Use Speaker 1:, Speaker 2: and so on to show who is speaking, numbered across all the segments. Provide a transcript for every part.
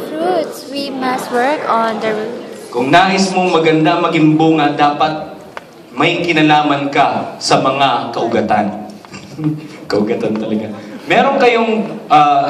Speaker 1: fruits. We must work on the roots.
Speaker 2: Kung nais mong maganda maging bunga, dapat may kinalaman ka sa mga kaugatan. Kaugatan talaga. Meron kayong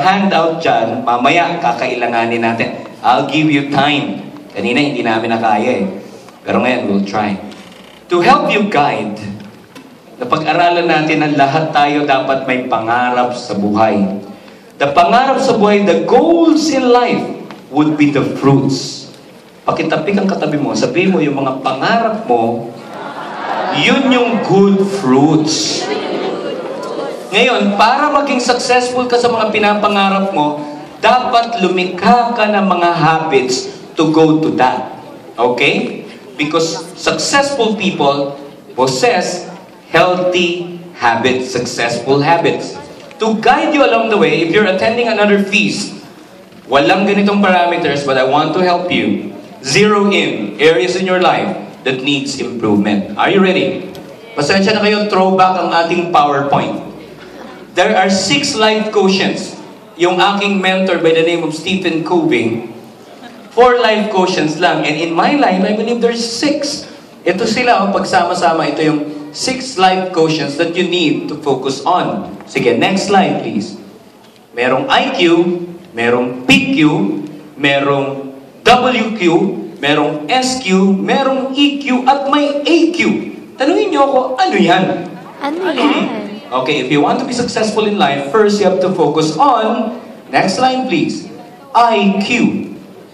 Speaker 2: handout dyan, mamaya kakailanganin natin. I'll give you time. Kanina hindi namin nakaya eh. Pero ngayon, we'll try. To help you guide, napag-aralan natin na lahat tayo dapat may pangarap sa buhay. The pangarap sa buhay, the goals in life would be the fruits. Pakitapik ang katabi mo, sabihin mo yung mga pangarap mo, yun yung good fruits. Ngayon, para maging successful ka sa mga pinapangarap mo, dapat lumikha ka ng mga habits to go to that. Okay? Because successful people possess healthy habits, successful habits. To guide you along the way, if you're attending another feast, walang ganitong parameters, but I want to help you zero in areas in your life that needs improvement. Are you ready? Pasensya na kayo, throwback ang ating PowerPoint. There are 6 life quotients. Yung aking mentor by the name of Stephen Covey, 4 life quotients lang. And in my life, I believe there's 6. Ito sila, pagsama-sama, ito yung 6 life quotients that you need to focus on. Sige, next slide please. Merong IQ, merong PQ, merong WQ, merong SQ, merong EQ, at may AQ. Tanungin niyo ako, ano yan?
Speaker 1: Ano yan?
Speaker 2: Okay, if you want to be successful in life, first you have to focus on, next slide please, IQ.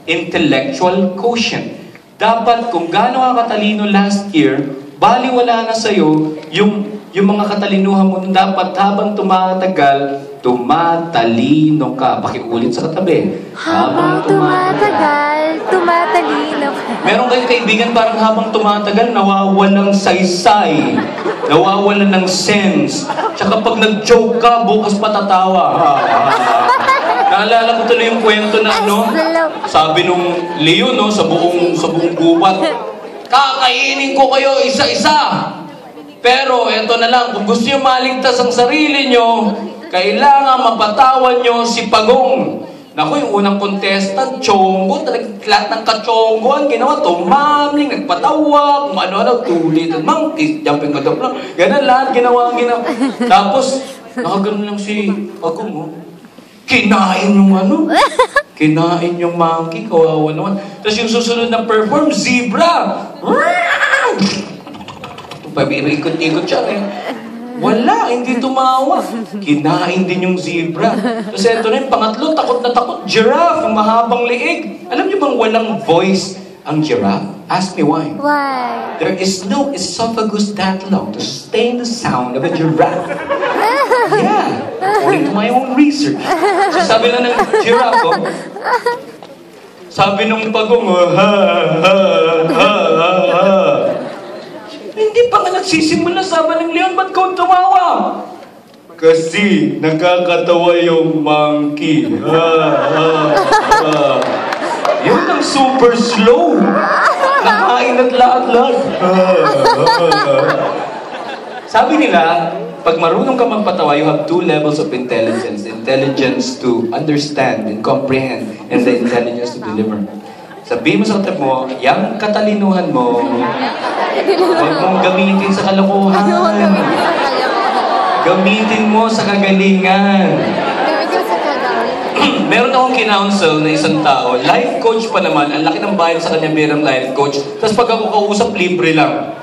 Speaker 2: Intellectual quotient. Dapat kung gaano ka katalino last year, baliwala na sa'yo yung mga katalinuhan mo. Dapat habang tumatagal, tumatalino ka. Pakiulit sa katabi.
Speaker 1: Habang tumatagal, tumatalino ka.
Speaker 2: Meron kayong kaibigan parang habang tumatagal, nawawalang saysay. Nawawalan ng sense. Tsaka pag nag-joke ka, bukas patatawa. Naalala ko tuloy yung kwento na sabi nung Leo sa buong gubat, kakainin ko kayo isa-isa. Pero eto na lang, kung gusto nyo maligtas ang sarili nyo, kailangan mapatawan nyo si Pagong. Naku, yung unang contestant, Chongo, talagang lahat ng kachongoan, ginawa, tumamling, nagpatawa, kung ano-ano, two-little monkeys, jumping on the floor, ganun lahat, ginawa. Tapos, nakaganon lang si Pagong, kinain yung kinain yung monkey, kawawa naman. Tapos yung susunod na perform, zebra. Pabirikot-ikot siya wala, hindi tumawa. Kinain din yung zebra. Tapos eto na yung pangatlo, takot na takot, giraffe, mahabang liig. Alam niyo bang walang voice ang giraffe? Ask me why.
Speaker 1: Why?
Speaker 2: There is no esophagus that long to sustain the sound of a giraffe. Yeah, according to my own research. So sabi lang ng giraffe, sabi nung Pagong, hindi pa nga nagsisimula sabi ng leon, ba't kung tumawa? Kasi nakakatawa yung monkey. Yun ang super slow. Nakain at lahat-lahat. Sabi nila, pag marunong ka magpatawa, you have 2 levels of intelligence. Intelligence to understand and comprehend, and the intelligence to deliver. Sabihin mo sa katabi mo, yung katalinuhan mo, huwag mong gamitin sa kalokohan. Gamitin mo sa kagalingan. Meron akong kinounsel na isang tao, life coach pa naman, ang laki ng bayad sa kanya birang life coach, tapos pag ako kausap, libre lang.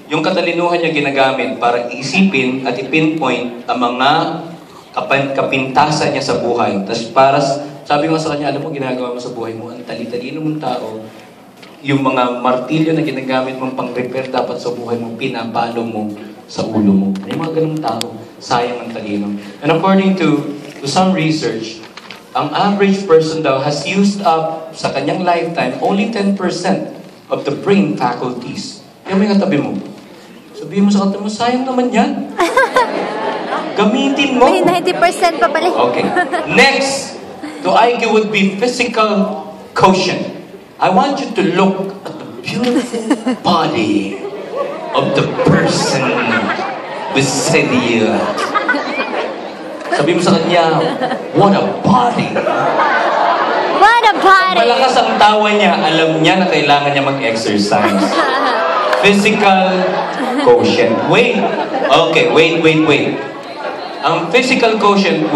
Speaker 2: Yung katalinuhan niya ginagamit para isipin at i-pinpoint ang mga kapintasan niya sa buhay. Tapos para, sabi ko sa kanya, alam mo, ginagawa mo sa buhay mo, ang tali-talino mong tao, yung mga martilyo na ginagamit mong pang-repair dapat sa buhay mo, pinapalo mo sa ulo mo. Yung mga ganung tao, sayang ang talino. And according to some research, ang average person daw has used up sa kanyang lifetime only 10% of the brain faculties. Yung may katabi mo. Sabihin mo sa katabi mo, sayang naman yan. Gamitin mo.
Speaker 1: May 90% pa pala.
Speaker 2: Okay. Next, to IQ would be physical quotient. I want you to look at the beautiful body of the person beside you. Sabi mo sa kanya, what a body!
Speaker 1: What a a body.
Speaker 2: Malakas ang tawa niya, alam niya na kailangan niya mag-exercise. Physical quotient. Wait. Okay, wait. Ang physical quotient,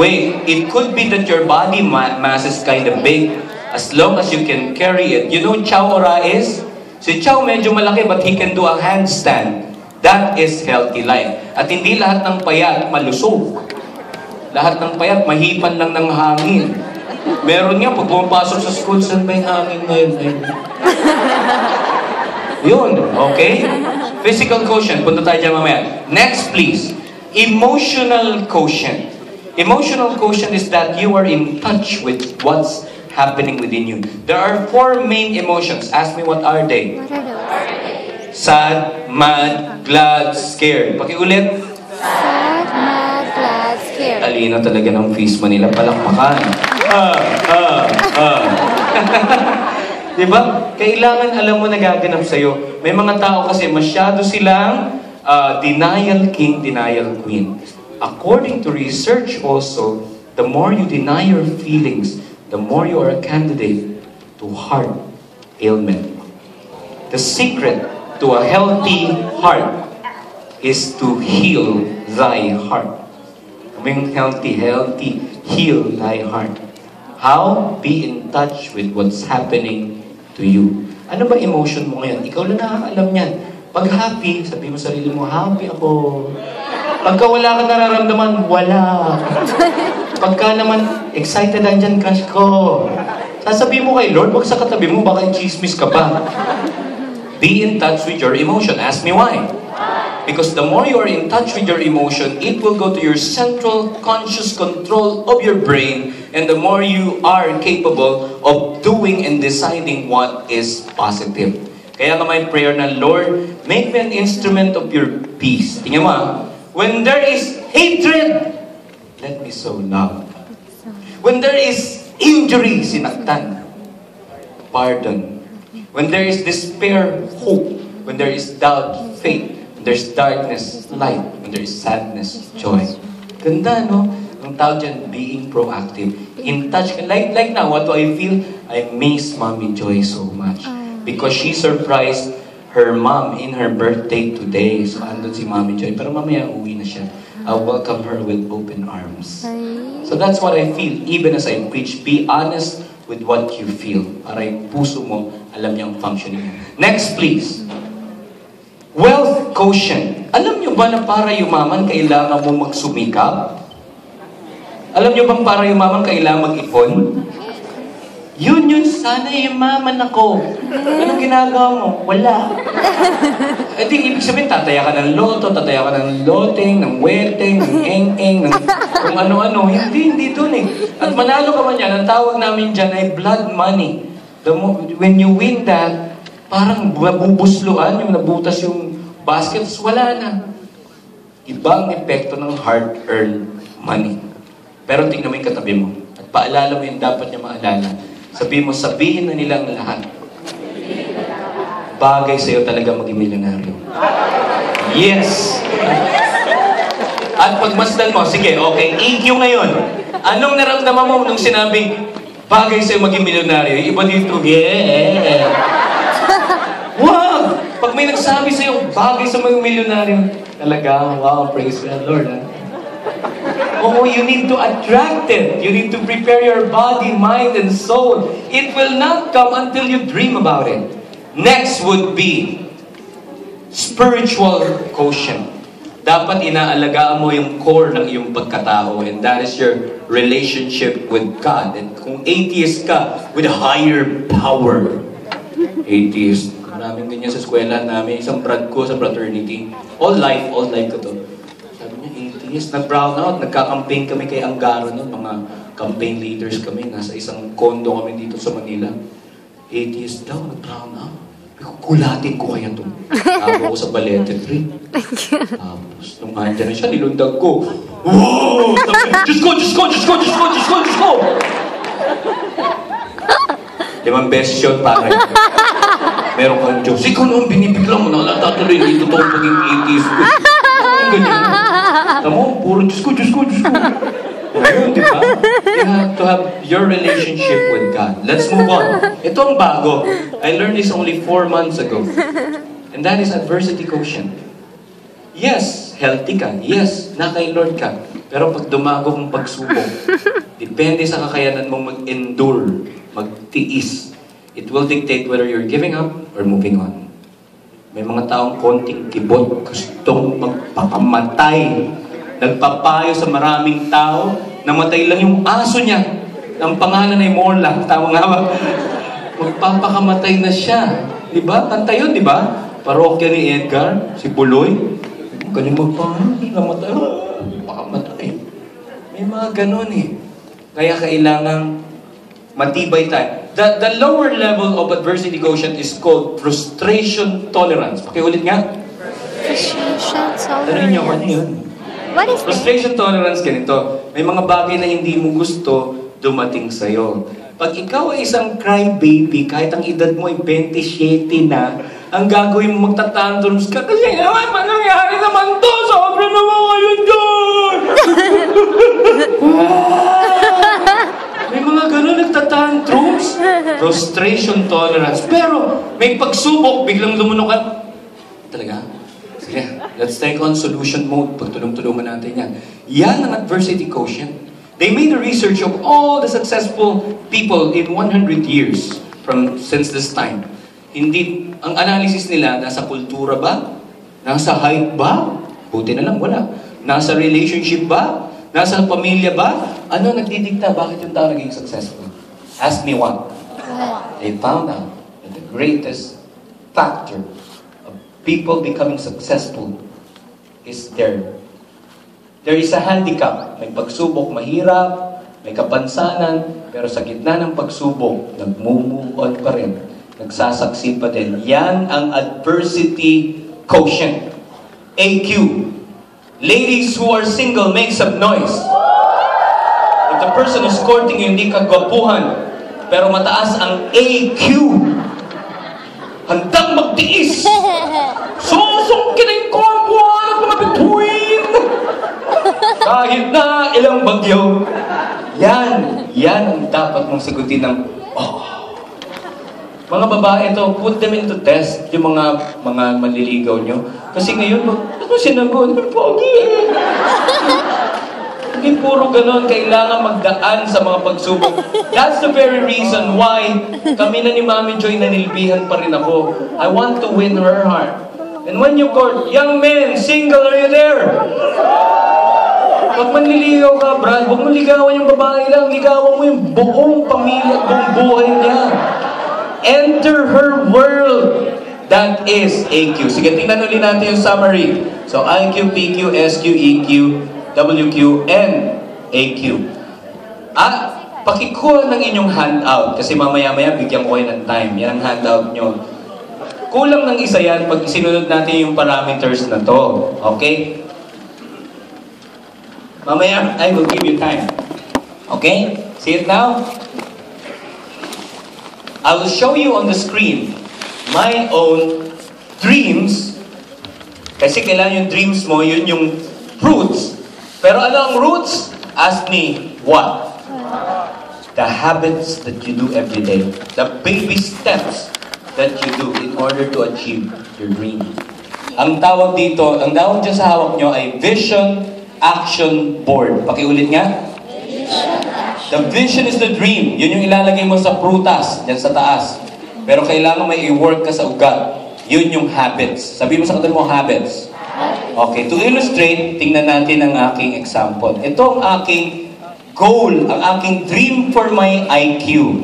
Speaker 2: it could be that your body mass is kind of big as long as you can carry it. You know Chow Ora is? Si Chow medyo malaki but he can do a handstand. That is healthy life. At hindi lahat ng payat malusog. Lahat ng payat mahipan lang ng hangin. Meron nga, pag pumapasok sa school, saan ba yung hangin ngayon? Yun, okay? Physical quotient, punta tayo dyan mamaya. Next, please. Emotional quotient. Emotional quotient is that you are in touch with what's happening within you. There are 4 main emotions. Ask me, what are they?
Speaker 1: What are those?
Speaker 2: Sad, mad, glad, scared. Pakiulit.
Speaker 1: Sad, mad, glad, scared.
Speaker 2: Talino talaga ng face Manila. Palakpakan. Diba? Kailangan alam mo na gaganap sa'yo. May mga tao kasi masyado silang denial king, denial queen. According to research also, the more you deny your feelings, the more you are a candidate to heart ailment. The secret to a healthy heart is to heal thy heart. Being healthy, heal thy heart. How? Be in touch with what's happening to you. Ano ba emotion mo ngayon? Ikaw lang nakakaalam yan. Pag happy, sabi mo sa sarili mo, happy ako. Pagka wala ka nararamdaman, wala. Pagka naman, excited andyan, crush ko. Sasabihin mo kay Lord, wag sa katabi mo, baka chismis ka pa. Be in touch with your emotion. Ask me why. Because the more you are in touch with your emotion, it will go to your central conscious control of your brain, and the more you are capable of doing and deciding what is positive. Kaya nga may prayer na, Lord, make me an instrument of your peace. Tingnan mo, when there is hatred, let me sow love. When there is injury, sinaktan, pardon. When there is despair, hope. When there is doubt, faith. When there is darkness, light. When there is sadness, joy. Ganda, no? Ang tawag dyan, being proactive. In touch. Like now, what do I feel? I miss Mommy Joy so much. Because she surprised her mom in her birthday today. So, andun si Mommy Joy. Pero mamaya, uwi na siya. I'll welcome her with open arms. So that's what I feel. Even as I preach, be honest with what you feel. Para yung puso mo, alam niya ang functioning niya. Next, please. Wealth quotient. Alam niyo ba na para yumaman, kailangan mo magsumikap? Alam niyo bang para yumaman, kailangan mag-ipon? Yun, sana yumaman ako. Anong ginagawa mo? Wala. Eh di, ibig sabihin, tataya ka ng loto, tataya ka ng loteng, ng weteng, ng eng-eng, ng kung ano-ano. Hindi dun eh. At manalo ka man yan, ang tawag namin dyan ay blood money. When you win that, parang nabubusluan, yung nabutas yung baskets, wala na. Ibang epekto ng hard-earned money. Pero tingnan mo yung katabi mo. At paalala mo yung dapat niya maalala. Sabihin na nilang lahat. Bagay sa'yo talaga maging milyonaryo. Yes! At pagmasdan mo, sige, okay, EQ ngayon. Anong naramdaman mo nung sinabing, bagay sa'yo maging milyonaryo? Iba dito, yeah! Wow! Pag may nagsabi sa'yo, bagay sa maging milyonaryo, talaga, wow, praise the Lord. Oh, you need to attract it. You need to prepare your body, mind, and soul. It will not come until you dream about it. Next would be spiritual quotient. Dapat inaalagaan mo yung core ng iyong pagkatao, and that is your relationship with God. And kung atheist ka, with a higher power. Atheist. Maraming ganyan sa eskwela namin. Isang brad ko sa fraternity. All life ko to. Yes, nag-brown out. Nagka-campaign kami kay Angaro noon. Mga campaign leaders kami. Nasa isang condo kami dito sa Manila. Atheist daw, nag-brown out. Kulatin ko kaya ito. Tago ko sa Balete 3. Tapos, nung andyan na siya, nilundag ko. Wow! Diyos ko! 5 beses yun, para yun. Meron kang Diyos. Ikaw naman binibigla mo na. Tatuloy, hindi totoo paging atheist ko. Ganyan. Tamo, puro Diyos ko. Ngayon, di ba? You have to have your relationship with God. Let's move on. Ito ang bago. I learned this only 4 months ago. And that is adversity quotient. Yes, healthy ka. Yes, na kay Lord ka. Pero pag dumago kang pagsubok, depende sa kakayanan mong mag-endure, magtiis. It will dictate whether you're giving up or moving on. May mga taong konting kibot, gustong magpakamatay. Nagpapayo sa maraming tao, namatay lang yung aso niya. Ang pangalan ay Morla. Tama nga ba? Magpapakamatay na siya. Diba? Kanta yun, diba? Parokya ni Edgar, si Buloy. Kanyang magpapakamatay. Namatay. Pakamatay. May mga ganun eh. Kaya kailangan matibay tayo. The lower level of adversity quotient is called frustration tolerance. Pakiulit nga.
Speaker 1: Frustration
Speaker 2: Tanong niyo, ano yun?
Speaker 1: What is that?
Speaker 2: Frustration tolerance ganito. May mga bagay na hindi mo gusto dumating sa'yo. Pag ikaw ay isang crybaby, kahit ang edad mo ay 27 na, ang gagawin mo magtatantrums ka, kasi naman, nangyari naman to, sobra naman kayo dyan! May mga gano'n nagtatantrums. Frustration tolerance. Pero, may pagsubok, biglang lumunok ka. Talaga? Sige, let's take on solution mode. Pagtulong-tulungan natin yan. Yan ang adversity quotient. They made a research of all the successful people in 100 years since this time. Hindi, ang analysis nila, nasa kultura ba? Nasa height ba? Buti na lang, wala. Nasa relationship ba? Nasa pamilya ba? Ano nagdidikta? Bakit yung tao naging successful? Ask me one. They found out that the greatest factor of people becoming successful is there is a handicap. May pagsubok, mahirap, may kapansanan, pero sa gitna ng pagsubok, nag-move on pa rin. Nagsasucceed pa din. Yan ang adversity quotient. AQ. Ladies who are single, make some noise. If the person who's courting you, hindi ka gwapuhan, pero mataas ang AQ, handang magtiis, susungkitin ko ang buwan at mga bituin. Kahit na ilang bagyo, yan ang dapat mong sagutin ng, Mga babae ito, put them into test, yung mga manliligaw nyo. Kasi ngayon, ano sinagot? Pogi eh. Hindi puro ganon, kailangan magdaan sa mga pagsubok. That's the very reason why kami na ni Mami Joy nanilbihan pa rin ako. I want to win her heart. And when you court, young men, single, are you there? Pag manliligaw ka, Brad, huwag mo ligawan yung babae lang, ligawan mo yung buong pamilya, buong buhay niya. Enter her world. That is AQ. Sige, tingnan ulit natin yung summary. So, IQ, PQ, SQ, EQ, WQ, and AQ. Pakikuha ng inyong handout. Kasi mamaya-maya bigyan ko kayo ng time. Yan ang handout nyo. Kulang ng isa yan pag sinunod natin yung parameters na to. Okay? Mamaya, I will give you time. Okay? See it now? I will show you on the screen my own dreams. Kasi kailangan yung dreams mo, yun yung roots. Pero ano ang roots? Ask me, what? The habits that you do every day. The baby steps that you do in order to achieve your dream. Ang tawag dito, ang tawag dyan sa hawak nyo ay Vision Action Board. Pakiulit nga. The vision is the dream. Yun yung ilalagay mo sa prutas, dyan sa taas. Pero kailangan may i-work ka sa ugat. Yun yung habits. Sabi mo sa kanila mo, habits. Okay, to illustrate, tingnan natin ang aking example. Ito ang aking goal, ang aking dream for my IQ.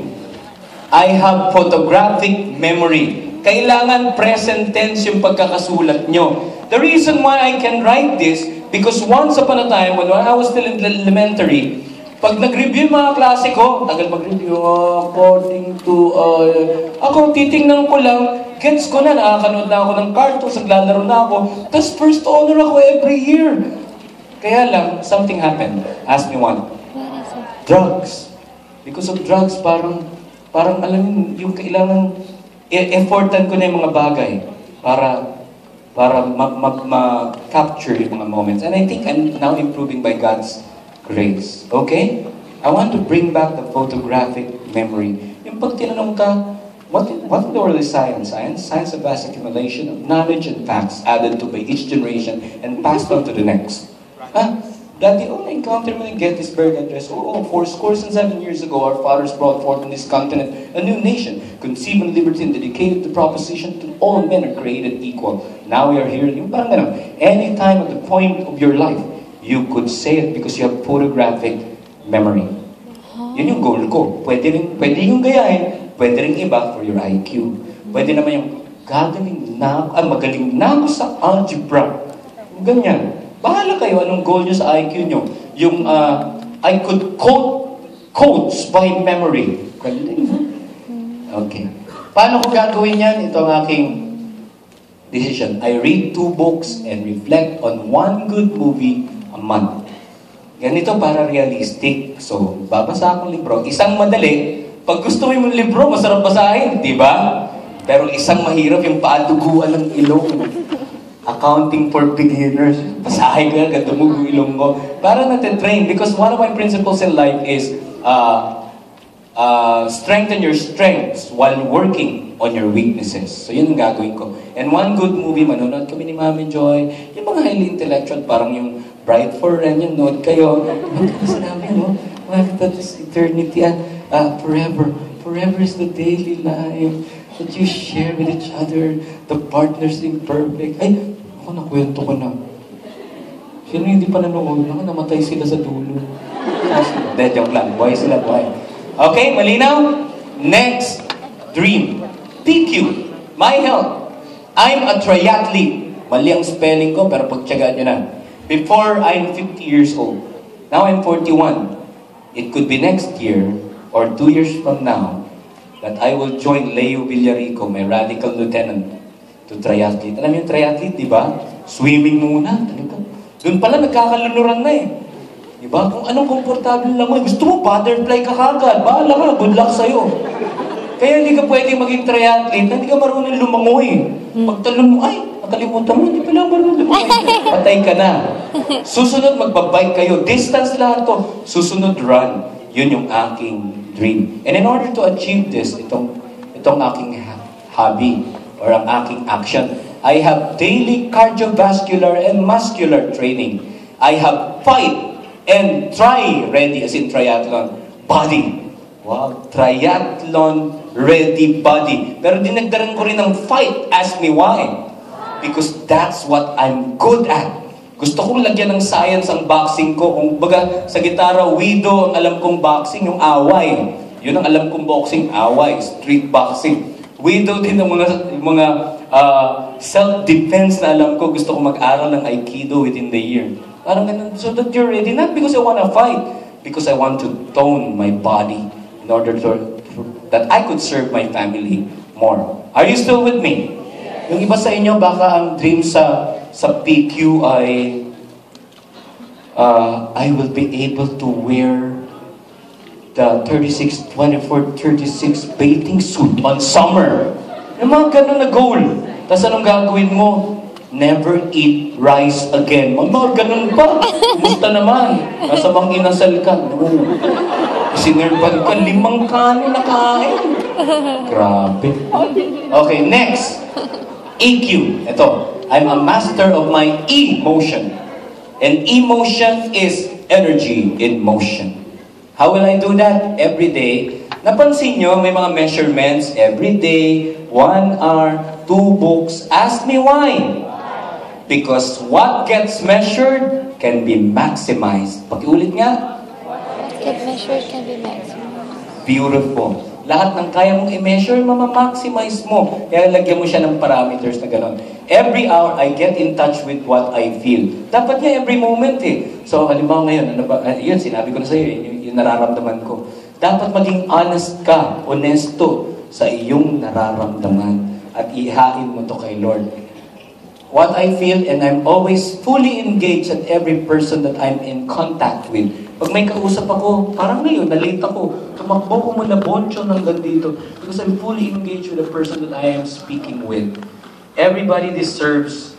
Speaker 2: I have photographic memory. Kailangan present tense yung pagkakasulat nyo. The reason why I can write this, because once upon a time, when I was still in elementary, pag nag-review mga klase ko, tagal mag-review, according to, ako, titingnan ko lang, gets ko na, nakakanood na ako ng cartoons, naglalaro na ako, tapos first honor ako every year. Kaya lang, something happened. Ask me one. Drugs. Because of drugs, parang alam mo, yung kailangan, effortan ko na yung mga bagay para ma-capture yung mga moments. And I think I'm now improving by God's grace. Okay? I want to bring back the photographic memory. Yung pag tinanong ka, what in the world is science? Science of vast accumulation of knowledge and facts added to by each generation and passed on to the next. That the only encounter when I Gettysburg Address, 7 years ago, our fathers brought forth on this continent a new nation, conceiving liberty and dedicated the proposition to all men are created equal. Now we are here, yung parang ganun, any time at the point of your life, you could say it because you have photographic memory. Yun yung goal ko. Pwede yung gayahin, pwede rin iba for your IQ. Pwede naman yung magaling na ako sa algebra. Ganyan. Bahala kayo anong goal nyo sa IQ nyo. Yung, I could quote quotes by memory. Okay. Paano ko gagawin yan? Ito ang aking decision. I read 2 books and reflect on 1 good movie a month. Ganito para realistic. So, babasa akong libro. Isang madali. Pag gusto mo yung libro, masarap basahin. Di ba? Pero isang mahirap yung paaduguan ng ilong. Accounting for beginners. Basahin ko agad, dumugo ilong ko. Para natin-train. Because one of my principles in life is strengthen your strengths while working on your weaknesses. So yun ang gagawin ko. And 1 good movie, manonood kami ni Mami Joy. Yung mga highly intellectual, parang yung Bright for Ren, yung note kayo. Kasi namin, no? That is eternity. Forever is the daily life that you share with each other. The partners imperfect. Ay, ako nakwento ko na. Sino hindi pa nanood? Namatay sila sa dulo. Hindi, joke lang. Buhay sila, buhay. Okay, malinaw? Next, dream. TQ. My health. I'm a triathlete. Mali ang spelling ko, pero pagtsagaan nyo na. Before I'm 50 years old. Now I'm 41. It could be next year or 2 years from now that I will join Leo Villarico, my radical lieutenant, to triathlete. Alam niyo yung triathlete, di ba? Swimming muna. Doon pala nagkakalunuran na eh. Di ba? Kung anong komportable lang mo, gusto mo butterfly ka kagad. Bahala ka, good luck sa'yo. Kaya hindi ka pwede maging triathlete, hindi ka marunong lumangoy. Pagtalon mo, ay, nakalimutan mo, hindi pala marunong lumangoy. Patay ka na. Susunod, magbabike kayo. Distance lahat to. Susunod, run. Yun yung aking dream. And in order to achieve this, itong aking hobby or ang aking action, I have daily cardiovascular and muscular training. I have fight and try ready, as in triathlon, body. Wow, triathlon ready body. Pero dinagdaran ko rin ng fight. Ask me why. Because that's what I'm good at. Gusto kong lagyan ng science ang boxing ko. Kung baga sa gitara, widow, ang alam kong boxing, yung away. Yun ang alam kong boxing, away, street boxing. Widow din ang mga self-defense na alam ko. Gusto kong mag-aral ng Aikido within the year. Parang ganun. So that you're ready, not because I want to fight, because I want to tone my body in order that I could serve my family more. Are you still with me? Yung iba sa inyo, baka ang dream sa PQ ay I will be able to wear the 24-36 bathing suit on summer. Yung mga ganun na goal. Tapos anong gagawin mo? Never eat rice again. Mga ganun pa. Musta naman? Nasa bang inasal ka? Sinerban ka, 5 kanin na kain. Grabe. Okay, next. EQ. Ito. I'm a master of my emotion. And emotion is energy in motion. How will I do that? Every day. Napansin nyo, may mga measurements. Every day, 1 hour, 2 books. Ask me why. Because what gets measured can be maximized. Pakiulit nga.
Speaker 1: What gets measured can be maximized.
Speaker 2: Beautiful. Lahat ng kaya mong i-measure, mama-maximize mo. Kaya lagyan mo siya ng parameters na gano'n. Every hour, I get in touch with what I feel. Dapat niya every moment eh. So, halimbawa ngayon, ano ba? Yun, sinabi ko na sa'yo, yung nararamdaman ko. Dapat maging honest ka, honesto sa iyong nararamdaman. At ihain mo to kay Lord. What I feel, and I'm always fully engaged at every person that I'm in contact with. Pag may kausap ako, parang ngayon, nalate ako. Tumakbo ko mula Boncho hanggang dito. Because I'm fully engaged with the person that I am speaking with. Everybody deserves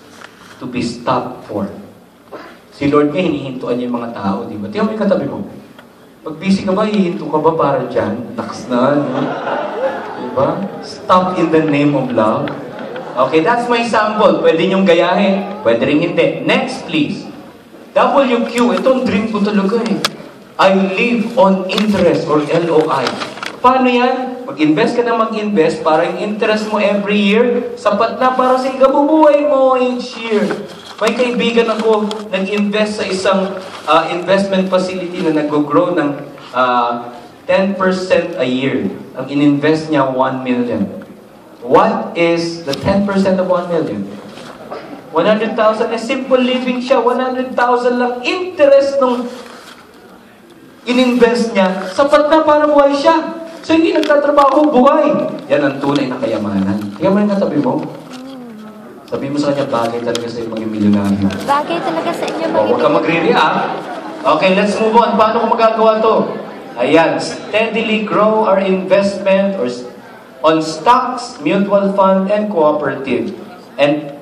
Speaker 2: to be stopped for. Si Lord nga, hinihintuan niya yung mga tao, di ba? Tingnan mo yung katabi mo. Pag busy ka ba, hihinto ka ba para dyan? Naks na, no? Di ba? Stop in the name of love. Okay, that's my sample. Pwede niyong gayahin. Pwede rin hindi. Next, please. WQ, itong dream ko talaga eh. I live on interest or LOI. Paano yan? Mag-invest ka na mag-invest para yung interest mo every year, sapat na para sa ikabubuhay mo each year. May kaibigan ako nag-invest sa isang investment facility na nag-grow ng 10% a year. Ang in-invest niya, 1 million. What is the 10% of 1 million? 100,000 na simple living siya. 100,000 lang interest nung in-invest niya. Sapat na para buhay siya. So hindi nagtatrabaho, buhay. Yan ang tunay na kayamanan. Kaya mo yung katabi mo. Sabi mo sa kanya, bagay talaga sa iyo maging milyonaryo.
Speaker 1: Bagay talaga sa inyo
Speaker 2: Huwag ka magre-react. Okay, let's move on. Paano ko magagawa to? Ayan, steadily grow our investment on stocks, mutual fund, and cooperative. And